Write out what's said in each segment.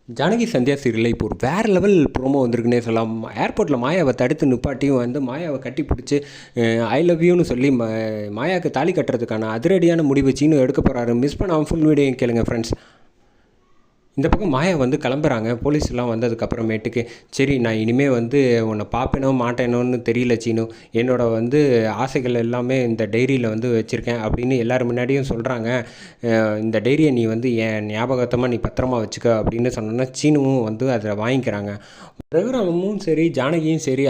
ஜானகி சந்தியா சீரியலில் இப்போ ஒரு வேறு லெவல் ப்ரோமோ வந்திருக்குன்னே சொல்லலாம். ஏர்போர்ட்டில் மாயாவை தடுத்து நிப்பாட்டியும் வந்து மாயாவை கட்டி பிடிச்சி ஐ லவ் யூன்னு சொல்லி மாயாவுக்கு தாலி கட்டுறதுக்கான அதிரடியான முடிவு சீனு எடுக்க போகிறாரு. மிஸ் பண்ணாமல் ஃபுல் வீடியோ கேளுங்க ஃப்ரெண்ட்ஸ். இந்த பக்கம் மாயா வந்து கிளம்புறாங்க. போலீஸ்லாம் வந்ததுக்கப்புறமேட்டுக்கு சரி நான் இனிமேல் வந்து உன்னை பார்ப்பேனோ மாட்டேனோன்னு தெரியல சீனு, என்னோட வந்து ஆசைகள் எல்லாமே இந்த டைரியில் வந்து வச்சுருக்கேன் அப்படின்னு எல்லோரும் முன்னாடியும் சொல்கிறாங்க. இந்த டைரியை நீ வந்து என் ஞாபகத்தமாக நீ பத்திரமா வச்சுக்க அப்படின்னு சொன்னோன்னா சீனுவும் வந்து அதை வாங்கிக்கிறாங்க. ரகுராமும் சரி ஜானகியும் சரி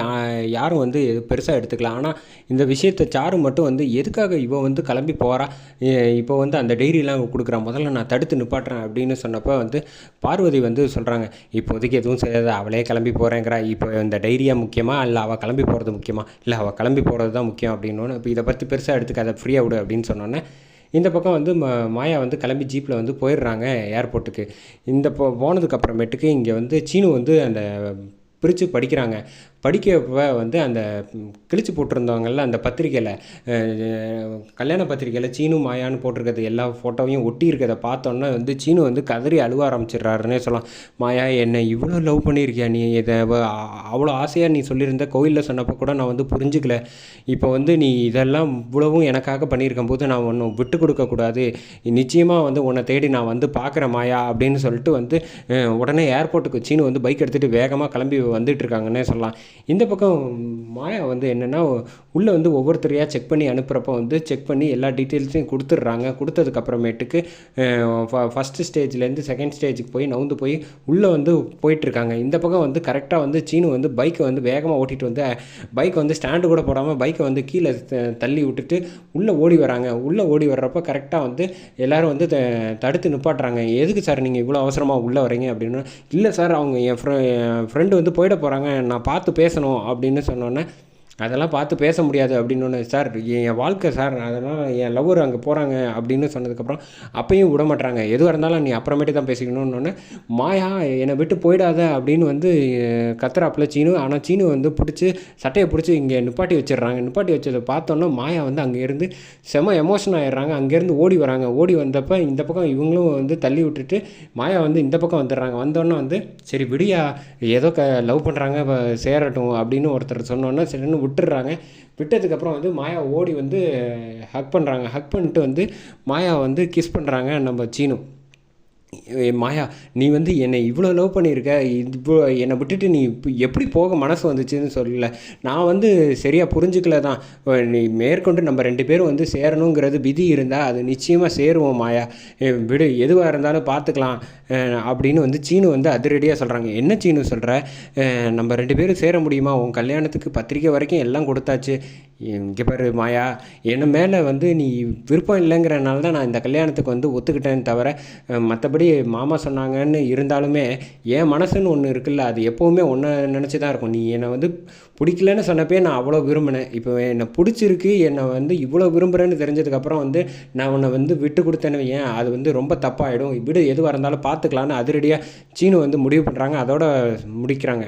யாரும் வந்து பெருசாக எடுத்துக்கலாம். ஆனால் இந்த விஷயத்தை சாரு மட்டும் வந்து எதுக்காக இவ வந்து கிளம்பி போகிறா, இப்போ வந்து அந்த டைரியெலாம் கொடுக்குறான், முதல்ல நான் தடுத்து நிப்பாட்டுறேன் அப்படின்னு சொன்னப்போ வந்து பார்வதி வந்து சொல்கிறாங்க, இப்போதைக்கு எதுவும் செய்யாத, அவளே கிளம்பி போகிறேங்கிறா, இப்போ இந்த டைரியா முக்கியமாக இல்லை அவள் கிளம்பி போகிறது முக்கியமாக, இல்லை அவள் கிளம்பி போகிறது தான் முக்கியம் அப்படின்னோன்னு, இப்போ இதை பற்றி பெருசாக எடுத்துக்காத, ஃப்ரீயாக விடு அப்படின்னு சொன்னோன்னே இந்த பக்கம் வந்து மாயா வந்து கிளம்பி ஜீப்பில் வந்து போயிடுறாங்க ஏர்போர்ட்டுக்கு. இந்த போனதுக்கப்புறமேட்டுக்கு இங்கே வந்து சீனு வந்து அந்த பிரித்து படிக்கிறாங்க. படிக்கப்போ வந்து அந்த கிழிச்சு போட்டிருந்தவங்கள்ல அந்த பத்திரிக்கையில் கல்யாண பத்திரிக்கையில் சீனு மாயான்னு போட்டிருக்கிறது எல்லா ஃபோட்டோவையும் ஒட்டி இருக்கிறத பார்த்தோன்னா வந்து சீனு வந்து கதறி அழுவ ஆரம்பிச்சிடுறாருன்னே சொல்லலாம். மாயா என்னை இவ்வளோ லவ் பண்ணியிருக்கியா நீ, இதை அவ்வளோ ஆசையாக நீ சொல்லியிருந்த, கோயிலில் சொன்னப்போ கூட நான் வந்து புரிஞ்சுக்கல, இப்போ வந்து நீ இதெல்லாம் இவ்வளவும் எனக்காக பண்ணியிருக்கும் போது நான் ஒன்று விட்டு கொடுக்கக்கூடாது, நிச்சயமாக வந்து உன்னை தேடி நான் வந்து பார்க்குறேன் மாயா அப்படின்னு சொல்லிட்டு வந்து உடனே ஏர்போர்ட்டுக்கு சீனு வந்து பைக் எடுத்துகிட்டு வேகமாக கிளம்பி வந்துட்டுருக்காங்கன்னே சொல்லலாம். இந்த பக்கம் மாயா வந்து என்னென்னா உள்ளே வந்து ஒவ்வொருத்தரையாக செக் பண்ணி அனுப்புகிறப்போ வந்து செக் பண்ணி எல்லா டீட்டெயில்ஸையும் கொடுத்துட்றாங்க. கொடுத்ததுக்கப்புறமேட்டுக்கு ஃபஸ்ட்டு ஸ்டேஜ்லேருந்து செகண்ட் ஸ்டேஜுக்கு போய் நவுந்து போய் உள்ளே வந்து போயிட்டுருக்காங்க. இந்த பக்கம் வந்து கரெக்டாக வந்து சீனு வந்து பைக்கை வந்து வேகமாக ஓட்டிகிட்டு வந்து பைக்கை வந்து ஸ்டாண்டு கூட போடாமல் பைக்கை வந்து கீழே தள்ளி விட்டுட்டு உள்ளே ஓடி வராங்க. உள்ளே ஓடி வர்றப்போ கரெக்டாக வந்து எல்லோரும் வந்து தடுத்து நிப்பாட்டுறாங்க. எதுக்கு சார் நீங்கள் இவ்வளோ அவசரமாக உள்ளே வரீங்க அப்படின்னா, இல்லை சார் அவங்க என் ஃப்ரெண்டு வந்து போயிட போகிறாங்க, நான் பார்த்து பேசணும் அப்படின்னு சொன்னோன்னே, அதெல்லாம் பார்த்து பேச முடியாது அப்படின்னு, சார் என் வாழ்க்கை சார், அதனால் என் லவ்வர் அங்கே போகிறாங்க அப்படின்னு சொன்னதுக்கப்புறம் அப்பையும் விட மாட்டாங்க, எதுவாக இருந்தாலும் நீ அப்புறமேட்டு தான் பேசிக்கணும்னு மாயா என்னை விட்டு போயிடாத அப்படின்னு வந்து கத்துறாப்புல சீனு. ஆனால் சீனு வந்து பிடிச்சி சட்டையை பிடிச்சி இங்கே நிப்பாட்டி வச்சிடுறாங்க. நிப்பாட்டி வச்சதை பார்த்தோன்னா மாயா வந்து அங்கேருந்து செம எமோஷன் ஆகிடுறாங்க. அங்கேருந்து ஓடி வராங்க. ஓடி வந்தப்போ இந்த பக்கம் இவங்களும் வந்து தள்ளி விட்டுட்டு மாயா வந்து இந்த பக்கம் வந்துடுறாங்க. வந்தோடனே வந்து சரி விடியா, ஏதோ லவ் பண்ணுறாங்க சேரட்டும் அப்படின்னு ஒருத்தர் சொன்னோன்னா சரின்னு விட்டுடுறாங்க. விட்டதுக்கப்புறம் வந்து மாயா ஓடி வந்து ஹக் பண்ணுறாங்க. ஹக் பண்ணிட்டு வந்து மாயா வந்து கிஸ் பண்ணுறாங்க நம்ம சீனு. மாயா நீ வந்து என்னை இவ்வளோ லவ் பண்ணியிருக்க, இப்போ என்னை விட்டுட்டு நீ எப்படி போக மனசு வந்துச்சுன்னு சொல்லல, நான் வந்து சரியாக புரிஞ்சுக்கல தான், நீ மேற்கொண்டு நம்ம 2 பேரும் வந்து சேரணுங்கிறது விதி இருந்தால் அது நிச்சயமாக சேருவோம் மாயா, விடு எதுவாக இருந்தாலும் பார்த்துக்கலாம் அப்படின்னு வந்து சீனு வந்து அதிரடியாக சொல்கிறாங்க. என்ன சீனு சொல்கிற, நம்ம 2 பேரும் சேர முடியுமா, உன் கல்யாணத்துக்கு பத்திரிக்கை வரைக்கும் எல்லாம் கொடுத்தாச்சு, இங்கே பாரு மாயா, என்ன மேலே வந்து நீ விருப்பம் இல்லைங்கிறனால தான் நான் இந்த கல்யாணத்துக்கு வந்து ஒத்துக்கிட்டேன்னு தவிர மற்றபடி மாமா சொன்னாங்கன்னு இருந்தாலுமே என் மனசுன்னு ஒன்று இருக்குல்ல, அது எப்போவுமே ஒன்றை நினச்சி தான் இருக்கும். நீ என்னை வந்து பிடிக்கலன்னு சொன்னப்பே நான் அவ்வளோ விரும்பினேன், இப்போ என்னை பிடிச்சிருக்கு, என்னை வந்து இவ்வளோ விரும்புகிறேன்னு தெரிஞ்சதுக்கப்புறம் வந்து நான் உன்னை வந்து விட்டு கொடுத்தேன்னு ஏன் அது வந்து ரொம்ப தப்பாகிடும், விடு எதுவாக இருந்தாலும் பார்த்துக்கலான்னு அதிரடியாக சீனு வந்து முடிவு பண்ணுறாங்க. அதோட முடிக்கிறாங்க.